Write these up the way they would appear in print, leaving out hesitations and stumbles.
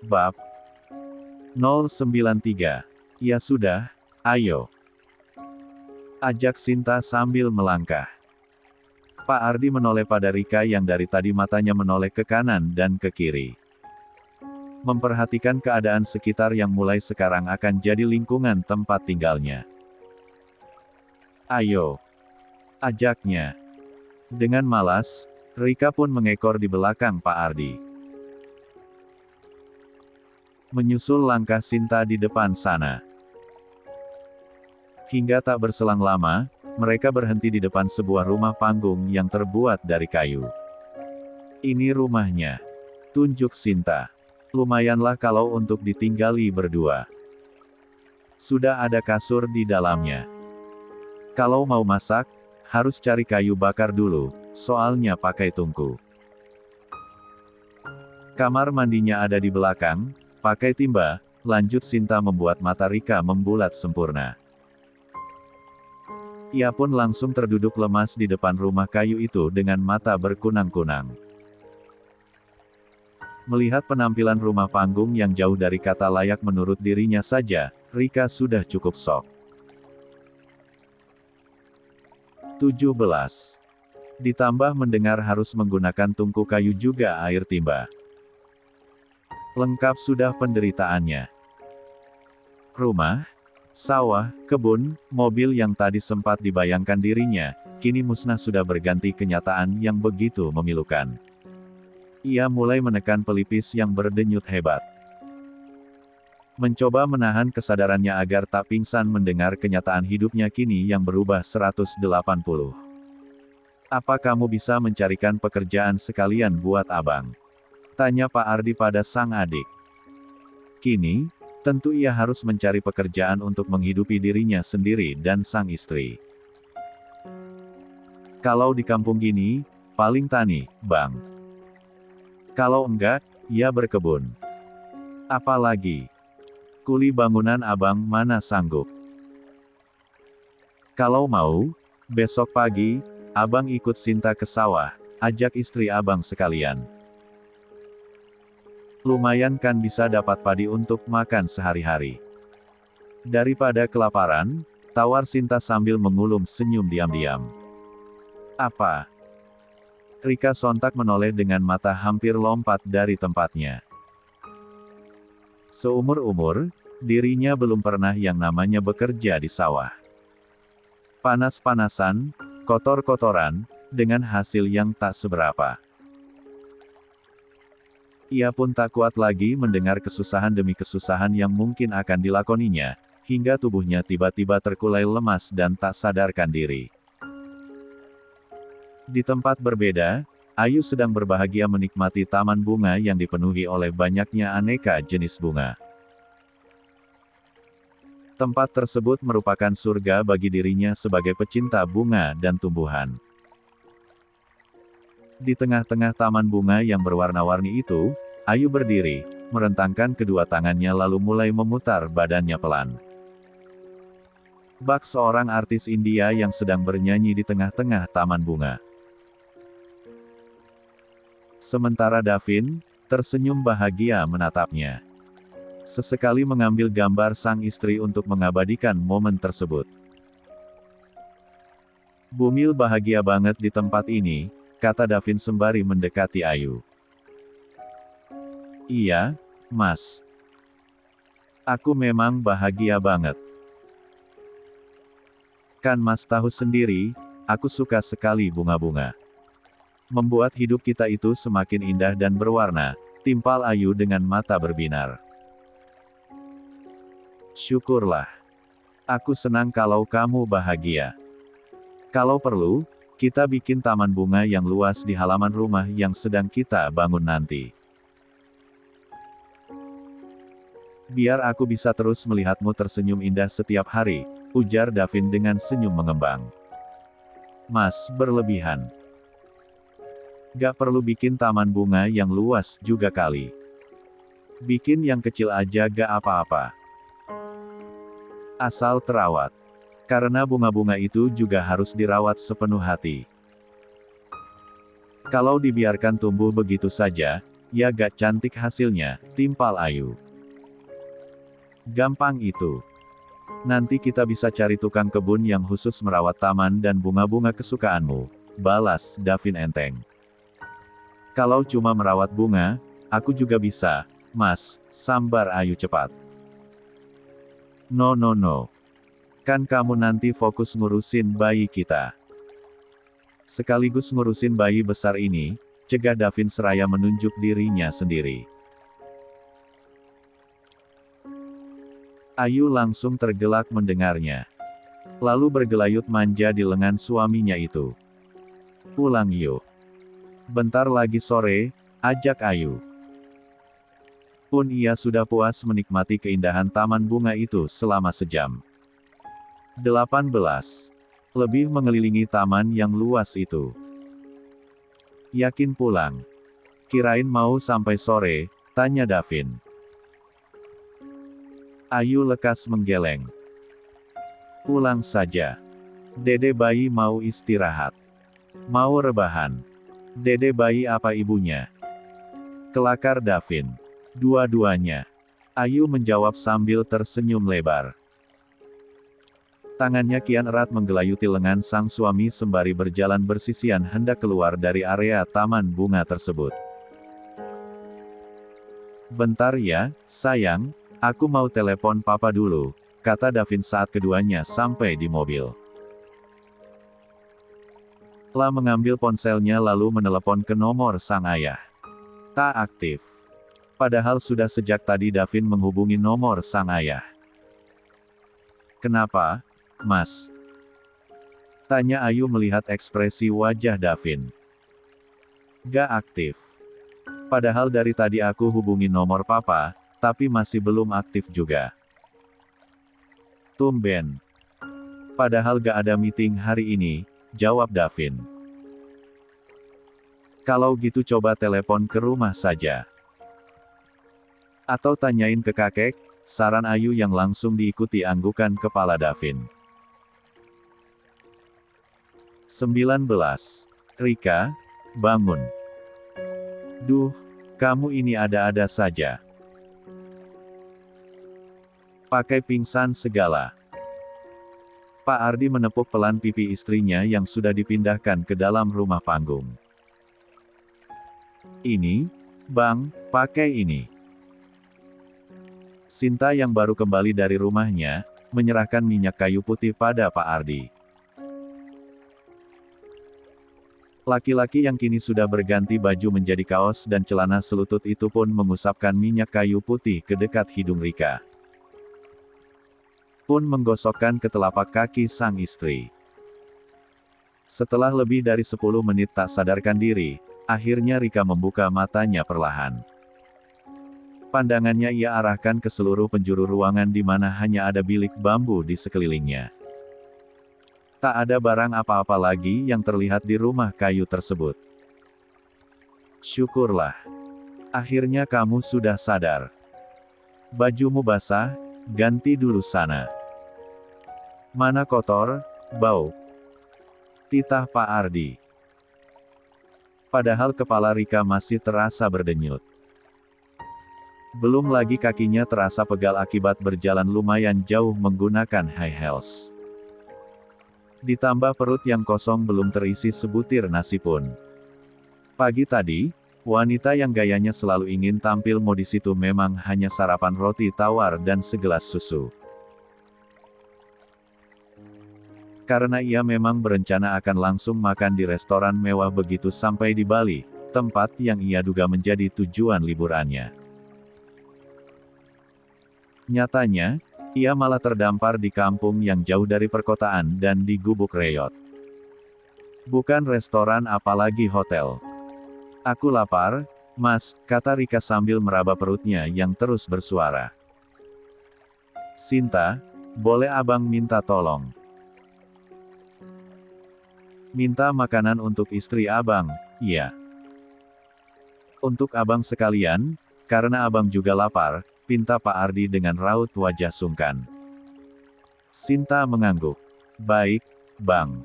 Bab 093. Ya sudah, ayo. Ajak Sinta sambil melangkah. Pak Ardi menoleh pada Rika yang dari tadi matanya menoleh ke kanan dan ke kiri. Memperhatikan keadaan sekitar yang mulai sekarang akan jadi lingkungan tempat tinggalnya. Ayo. Ajaknya. Dengan malas, Rika pun mengekor di belakang Pak Ardi. Menyusul langkah Sinta di depan sana. Hingga tak berselang lama, mereka berhenti di depan sebuah rumah panggung yang terbuat dari kayu. Ini rumahnya. Tunjuk Sinta. Lumayanlah kalau untuk ditinggali berdua. Sudah ada kasur di dalamnya. Kalau mau masak, harus cari kayu bakar dulu, soalnya pakai tungku. Kamar mandinya ada di belakang, pakai timba, lanjut Sinta membuat mata Rika membulat sempurna. Ia pun langsung terduduk lemas di depan rumah kayu itu dengan mata berkunang-kunang. Melihat penampilan rumah panggung yang jauh dari kata layak menurut dirinya saja, Rika sudah cukup syok. 17. Ditambah mendengar harus menggunakan tungku kayu juga air timba. Lengkap sudah penderitaannya. Rumah, sawah, kebun, mobil yang tadi sempat dibayangkan dirinya, kini musnah sudah berganti kenyataan yang begitu memilukan. Ia mulai menekan pelipis yang berdenyut hebat. Mencoba menahan kesadarannya agar tak pingsan mendengar kenyataan hidupnya kini yang berubah 180. Apa kamu bisa mencarikan pekerjaan sekalian buat abang? Tanya Pak Ardi pada sang adik. Kini, tentu ia harus mencari pekerjaan untuk menghidupi dirinya sendiri dan sang istri. Kalau di kampung gini, paling tani, Bang. Kalau enggak, ya berkebun. Apalagi, kuli bangunan abang mana sanggup. Kalau mau, besok pagi, abang ikut Sinta ke sawah, ajak istri abang sekalian. Lumayan kan bisa dapat padi untuk makan sehari-hari. Daripada kelaparan, tawar Sinta sambil mengulum senyum diam-diam. Apa? Rika sontak menoleh dengan mata hampir lompat dari tempatnya. Seumur-umur, dirinya belum pernah yang namanya bekerja di sawah. Panas-panasan, kotor-kotoran, dengan hasil yang tak seberapa. Ia pun tak kuat lagi mendengar kesusahan demi kesusahan yang mungkin akan dilakoninya, hingga tubuhnya tiba-tiba terkulai lemas dan tak sadarkan diri. Di tempat berbeda, Ayu sedang berbahagia menikmati taman bunga yang dipenuhi oleh banyaknya aneka jenis bunga. Tempat tersebut merupakan surga bagi dirinya sebagai pecinta bunga dan tumbuhan. Di tengah-tengah taman bunga yang berwarna-warni itu, Ayu berdiri, merentangkan kedua tangannya lalu mulai memutar badannya pelan. Bak seorang artis India yang sedang bernyanyi di tengah-tengah taman bunga. Sementara Davin, tersenyum bahagia menatapnya. Sesekali mengambil gambar sang istri untuk mengabadikan momen tersebut. Bumil bahagia banget di tempat ini, kata Davin sembari mendekati Ayu. Iya, Mas. Aku memang bahagia banget. Kan Mas tahu sendiri, aku suka sekali bunga-bunga. Membuat hidup kita itu semakin indah dan berwarna, timpal Ayu dengan mata berbinar. Syukurlah. Aku senang kalau kamu bahagia. Kalau perlu, kita bikin taman bunga yang luas di halaman rumah yang sedang kita bangun nanti. Biar aku bisa terus melihatmu tersenyum indah setiap hari, ujar Davin dengan senyum mengembang. Mas, berlebihan. Gak perlu bikin taman bunga yang luas juga kali. Bikin yang kecil aja gak apa-apa. Asal terawat. Karena bunga-bunga itu juga harus dirawat sepenuh hati. Kalau dibiarkan tumbuh begitu saja, ya gak cantik hasilnya, timpal Ayu. Gampang itu. Nanti kita bisa cari tukang kebun yang khusus merawat taman dan bunga-bunga kesukaanmu, balas Davin enteng. Kalau cuma merawat bunga, aku juga bisa, Mas, sambar Ayu cepat. No. Kan kamu nanti fokus ngurusin bayi kita. Sekaligus ngurusin bayi besar ini, cegah Davin seraya menunjuk dirinya sendiri. Ayu langsung tergelak mendengarnya. Lalu bergelayut manja di lengan suaminya itu. Pulang yuk. Bentar lagi sore, ajak Ayu. Pun ia sudah puas menikmati keindahan taman bunga itu selama sejam. 18. Lebih mengelilingi taman yang luas itu. Yakin pulang? Kirain mau sampai sore, tanya Davin. Ayu lekas menggeleng. Pulang saja. Dede bayi mau istirahat. Mau rebahan. Dede bayi apa ibunya? Kelakar Davin. Dua-duanya. Ayu menjawab sambil tersenyum lebar. Tangannya kian erat menggelayuti lengan sang suami sembari berjalan bersisian hendak keluar dari area taman bunga tersebut. Bentar ya, sayang, aku mau telepon papa dulu, kata Davin saat keduanya sampai di mobil. Lah mengambil ponselnya lalu menelepon ke nomor sang ayah. Tak aktif. Padahal sudah sejak tadi Davin menghubungi nomor sang ayah. Kenapa, Mas? Tanya Ayu melihat ekspresi wajah Davin. Gak aktif. Padahal dari tadi aku hubungi nomor papa, tapi masih belum aktif juga. Tumben. Padahal gak ada meeting hari ini, jawab Davin. Kalau gitu coba telepon ke rumah saja. Atau tanyain ke kakek, saran Ayu yang langsung diikuti anggukan kepala Davin. 19. Rika, bangun. Duh, kamu ini ada-ada saja. Pakai pingsan segala. Pak Ardi menepuk pelan pipi istrinya yang sudah dipindahkan ke dalam rumah panggung. Ini, Bang, pakai ini. Sinta yang baru kembali dari rumahnya, menyerahkan minyak kayu putih pada Pak Ardi. Laki-laki yang kini sudah berganti baju menjadi kaos dan celana selutut itu pun mengusapkan minyak kayu putih ke dekat hidung Rika. Pun menggosokkan ke telapak kaki sang istri. Setelah lebih dari 10 menit tak sadarkan diri, akhirnya Rika membuka matanya perlahan. Pandangannya ia arahkan ke seluruh penjuru ruangan di mana hanya ada bilik bambu di sekelilingnya. Tak ada barang apa-apa lagi yang terlihat di rumah kayu tersebut. Syukurlah. Akhirnya kamu sudah sadar. Bajumu basah, ganti dulu sana. Mana kotor, bau. Titah Pak Ardi. Padahal kepala Rika masih terasa berdenyut. Belum lagi kakinya terasa pegal akibat berjalan lumayan jauh menggunakan high heels. Ditambah perut yang kosong belum terisi sebutir nasi pun. Pagi tadi, wanita yang gayanya selalu ingin tampil modis itu memang hanya sarapan roti tawar dan segelas susu. Karena ia memang berencana akan langsung makan di restoran mewah begitu sampai di Bali, tempat yang ia duga menjadi tujuan liburannya. Nyatanya, ia malah terdampar di kampung yang jauh dari perkotaan dan di gubuk reyot. Bukan restoran apalagi hotel. Aku lapar, Mas, kata Rika sambil meraba perutnya yang terus bersuara. Sinta, boleh abang minta tolong? Minta makanan untuk istri abang, iya. Untuk abang sekalian, karena abang juga lapar, pinta Pak Ardi dengan raut wajah sungkan. Sinta mengangguk. Baik, Bang.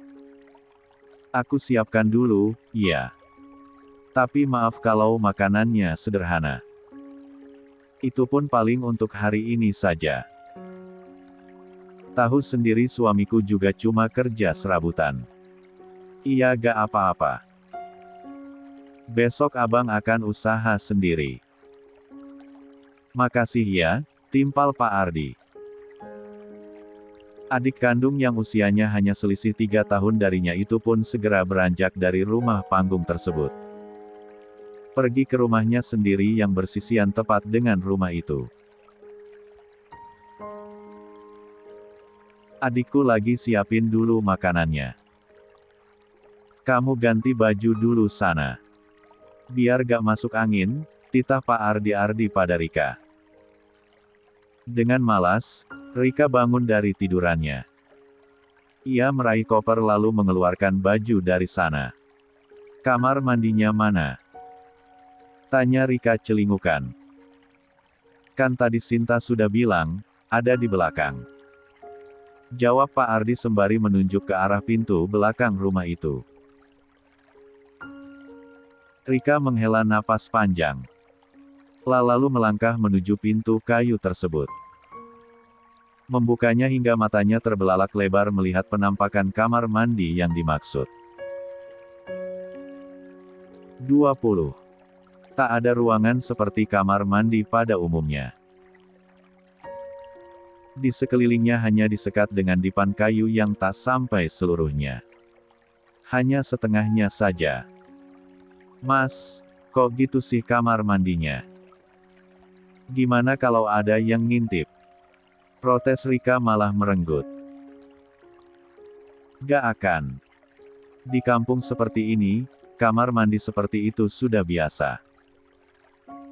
Aku siapkan dulu, iya. Tapi maaf kalau makanannya sederhana. Itu pun paling untuk hari ini saja. Tahu sendiri suamiku juga cuma kerja serabutan. Iya gak apa-apa. Besok abang akan usaha sendiri. Makasih ya, timpal Pak Ardi. Adik kandung yang usianya hanya selisih 3 tahun darinya itu pun segera beranjak dari rumah panggung tersebut. Pergi ke rumahnya sendiri yang bersisian tepat dengan rumah itu. Adikku lagi siapin dulu makanannya. Kamu ganti baju dulu sana. Biar gak masuk angin, titah Pak Ardi pada Rika. Dengan malas, Rika bangun dari tidurannya. Ia meraih koper lalu mengeluarkan baju dari sana. Kamar mandinya mana? Tanya Rika celingukan. Kan tadi Sinta sudah bilang, ada di belakang. Jawab Pak Ardi sembari menunjuk ke arah pintu belakang rumah itu. Rika menghela napas panjang. Lalu melangkah menuju pintu kayu tersebut. Membukanya hingga matanya terbelalak lebar melihat penampakan kamar mandi yang dimaksud. 20. Tak ada ruangan seperti kamar mandi pada umumnya. Di sekelilingnya hanya disekat dengan dipan kayu yang tak sampai seluruhnya. Hanya setengahnya saja. Mas, kok gitu sih kamar mandinya? Gimana kalau ada yang ngintip? Protes Rika malah merenggut. Gak akan. Di kampung seperti ini, kamar mandi seperti itu sudah biasa.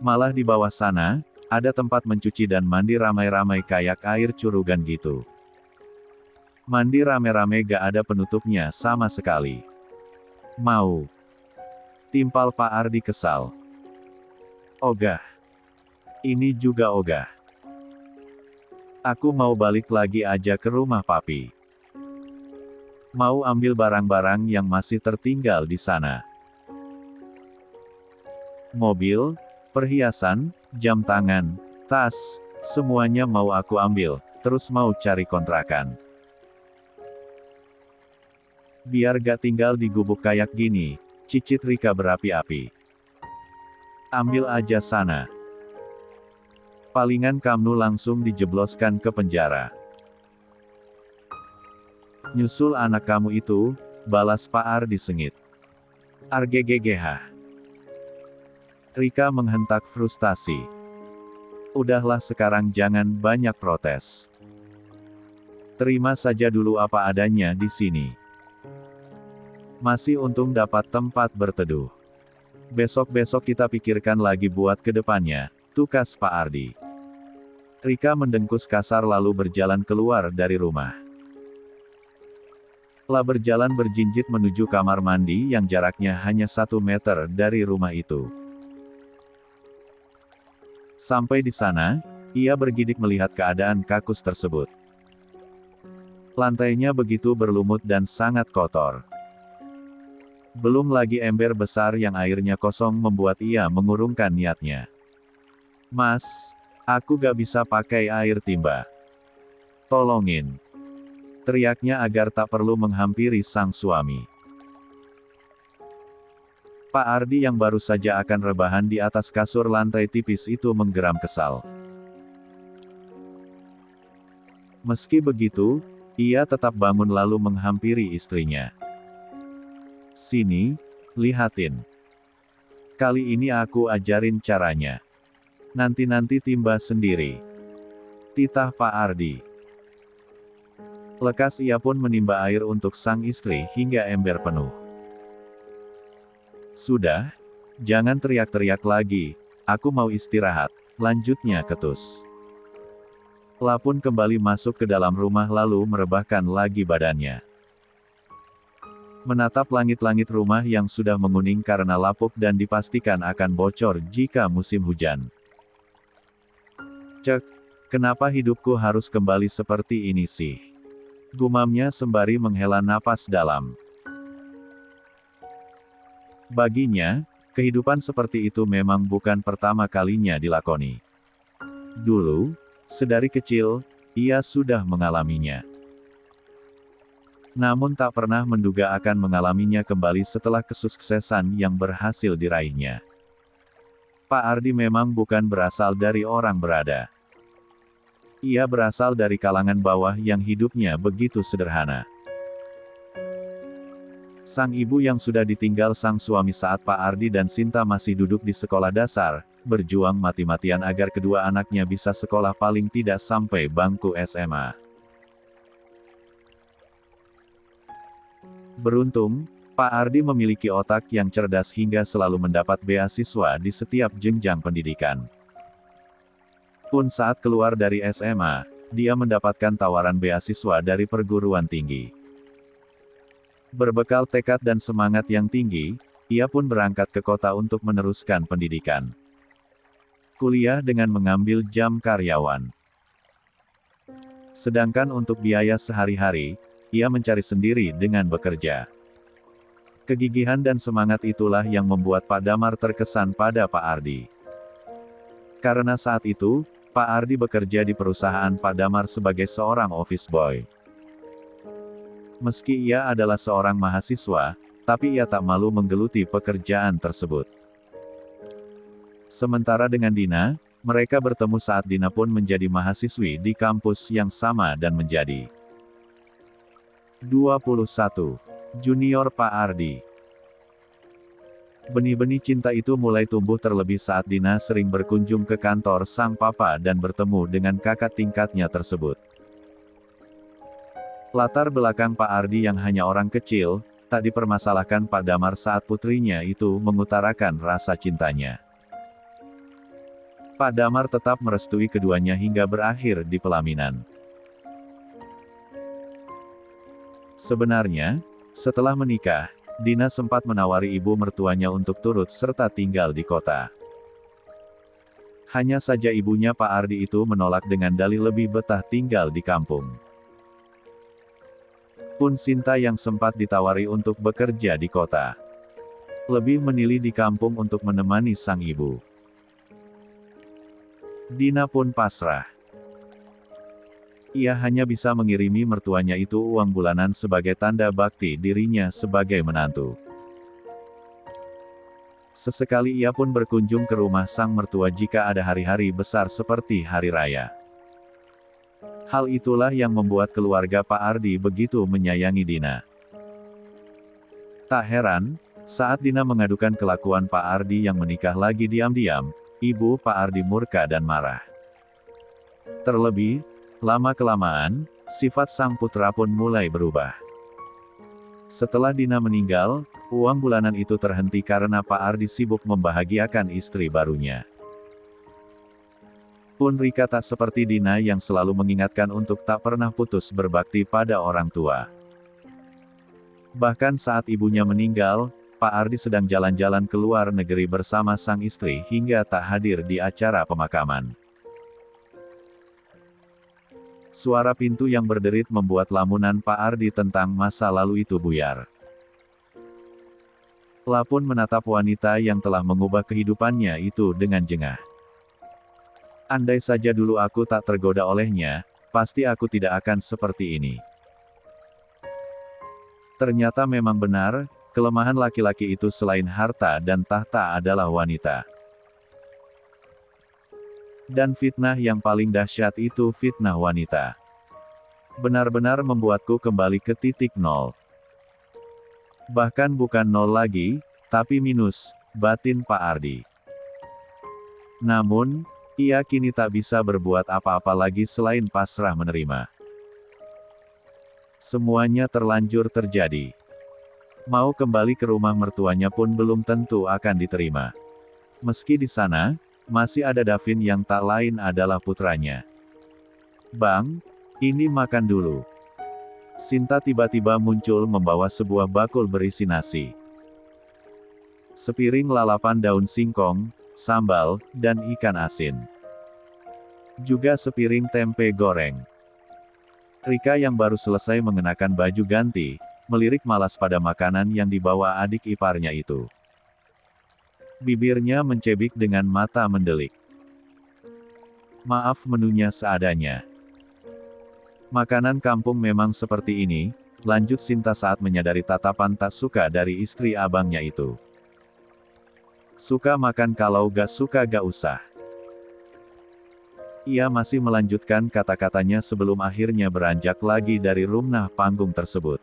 Malah di bawah sana, ada tempat mencuci dan mandi ramai-ramai kayak air curugan gitu. Mandi rame-rame gak ada penutupnya sama sekali. Mau. Timpal Pak Ardi kesal. Ogah. Ini juga ogah. Aku mau balik lagi aja ke rumah papi. Mau ambil barang-barang yang masih tertinggal di sana. Mobil, perhiasan, jam tangan, tas, semuanya mau aku ambil, terus mau cari kontrakan. Biar gak tinggal di gubuk kayak gini, cicit Rika berapi-api. Ambil aja sana. Palingan kamu langsung dijebloskan ke penjara. Nyusul anak kamu itu, balas Pak Ardi sengit. Arggggh. Rika menghentak frustasi. Udahlah sekarang jangan banyak protes. Terima saja dulu apa adanya di sini. Masih untung dapat tempat berteduh. Besok-besok kita pikirkan lagi buat kedepannya, tukas Pak Ardi. Rika mendengkus kasar lalu berjalan keluar dari rumah. Lah berjalan berjinjit menuju kamar mandi yang jaraknya hanya 1 meter dari rumah itu. Sampai di sana, ia bergidik melihat keadaan kakus tersebut. Lantainya begitu berlumut dan sangat kotor. Belum lagi ember besar yang airnya kosong membuat ia mengurungkan niatnya. Mas, aku gak bisa pakai air timba. Tolongin. Teriaknya agar tak perlu menghampiri sang suami. Pak Ardi yang baru saja akan rebahan di atas kasur lantai tipis itu menggeram kesal. Meski begitu, ia tetap bangun lalu menghampiri istrinya. Sini, lihatin. Kali ini aku ajarin caranya. Nanti-nanti timba sendiri. Titah Pak Ardi. Lekas ia pun menimba air untuk sang istri hingga ember penuh. Sudah, jangan teriak-teriak lagi, aku mau istirahat, lanjutnya ketus. La pun kembali masuk ke dalam rumah lalu merebahkan lagi badannya. Menatap langit-langit rumah yang sudah menguning karena lapuk dan dipastikan akan bocor jika musim hujan. Cek, kenapa hidupku harus kembali seperti ini sih? Gumamnya sembari menghela napas dalam. Baginya, Kehidupan seperti itu memang bukan pertama kalinya dilakoni. Dulu, sedari kecil, ia sudah mengalaminya. Namun tak pernah menduga akan mengalaminya kembali setelah kesuksesan yang berhasil diraihnya. Pak Ardi memang bukan berasal dari orang berada. Ia berasal dari kalangan bawah yang hidupnya begitu sederhana. Sang ibu yang sudah ditinggal sang suami saat Pak Ardi dan Sinta masih duduk di sekolah dasar, berjuang mati-matian agar kedua anaknya bisa sekolah paling tidak sampai bangku SMA. Beruntung, Pak Ardi memiliki otak yang cerdas hingga selalu mendapat beasiswa di setiap jenjang pendidikan. Pun saat keluar dari SMA, dia mendapatkan tawaran beasiswa dari perguruan tinggi. Berbekal tekad dan semangat yang tinggi, ia pun berangkat ke kota untuk meneruskan pendidikan. Kuliah dengan mengambil jam karyawan. Sedangkan untuk biaya sehari-hari, ia mencari sendiri dengan bekerja. Kegigihan dan semangat itulah yang membuat Pak Damar terkesan pada Pak Ardi. Karena saat itu, Pak Ardi bekerja di perusahaan Pak Damar sebagai seorang office boy. Meski ia adalah seorang mahasiswa, tapi ia tak malu menggeluti pekerjaan tersebut. Sementara dengan Dina, mereka bertemu saat Dina pun menjadi mahasiswi di kampus yang sama dan menjadi 21 junior Pak Ardi. Benih-benih cinta itu mulai tumbuh terlebih saat Dina sering berkunjung ke kantor sang papa dan bertemu dengan kakak tingkatnya tersebut. Latar belakang Pak Ardi yang hanya orang kecil, tak dipermasalahkan Pak Damar saat putrinya itu mengutarakan rasa cintanya. Pak Damar tetap merestui keduanya hingga berakhir di pelaminan. Sebenarnya, setelah menikah, Dina sempat menawari ibu mertuanya untuk turut serta tinggal di kota. Hanya saja ibunya Pak Ardi itu menolak dengan dalih lebih betah tinggal di kampung. Pun Sinta yang sempat ditawari untuk bekerja di kota, lebih memilih di kampung untuk menemani sang ibu. Dina pun pasrah. Ia hanya bisa mengirimi mertuanya itu uang bulanan sebagai tanda bakti dirinya sebagai menantu. Sesekali ia pun berkunjung ke rumah sang mertua jika ada hari-hari besar seperti hari raya. Hal itulah yang membuat keluarga Pak Ardi begitu menyayangi Dina. Tak heran, saat Dina mengadukan kelakuan Pak Ardi yang menikah lagi diam-diam, ibu Pak Ardi murka dan marah. Terlebih, lama-kelamaan, sifat sang putra pun mulai berubah. Setelah Dina meninggal, uang bulanan itu terhenti karena Pak Ardi sibuk membahagiakan istri barunya. Pun Rika tak seperti Dina yang selalu mengingatkan untuk tak pernah putus berbakti pada orang tua. Bahkan saat ibunya meninggal, Pak Ardi sedang jalan-jalan ke luar negeri bersama sang istri hingga tak hadir di acara pemakaman. Suara pintu yang berderit membuat lamunan Pak Ardi tentang masa lalu itu buyar. La pun menatap wanita yang telah mengubah kehidupannya itu dengan jengah. Andai saja dulu aku tak tergoda olehnya, pasti aku tidak akan seperti ini. Ternyata memang benar, kelemahan laki-laki itu selain harta dan tahta adalah wanita. Dan fitnah yang paling dahsyat itu fitnah wanita. Benar-benar membuatku kembali ke titik nol. Bahkan bukan nol lagi, tapi minus, batin Pak Ardi. Namun, ia kini tak bisa berbuat apa-apa lagi selain pasrah menerima. Semuanya terlanjur terjadi. Mau kembali ke rumah mertuanya pun belum tentu akan diterima. Meski di sana, masih ada Davin yang tak lain adalah putranya. Bang, ini makan dulu. Sinta tiba-tiba muncul membawa sebuah bakul berisi nasi. Sepiring lalapan daun singkong, sambal, dan ikan asin. Juga sepiring tempe goreng. Rika yang baru selesai mengenakan baju ganti, melirik malas pada makanan yang dibawa adik iparnya itu. Bibirnya mencebik dengan mata mendelik. Maaf, menunya seadanya. Makanan kampung memang seperti ini, lanjut Sinta saat menyadari tatapan tak suka dari istri abangnya itu. Suka makan, kalau gak suka gak usah. Ia masih melanjutkan kata-katanya sebelum akhirnya beranjak lagi dari rumah panggung tersebut.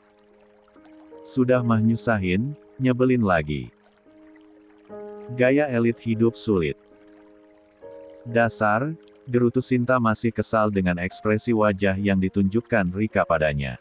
Sudah mah nyusahin, nyebelin lagi. Gaya elit hidup sulit. Dasar, gerutu Sinta masih kesal dengan ekspresi wajah yang ditunjukkan Rika padanya.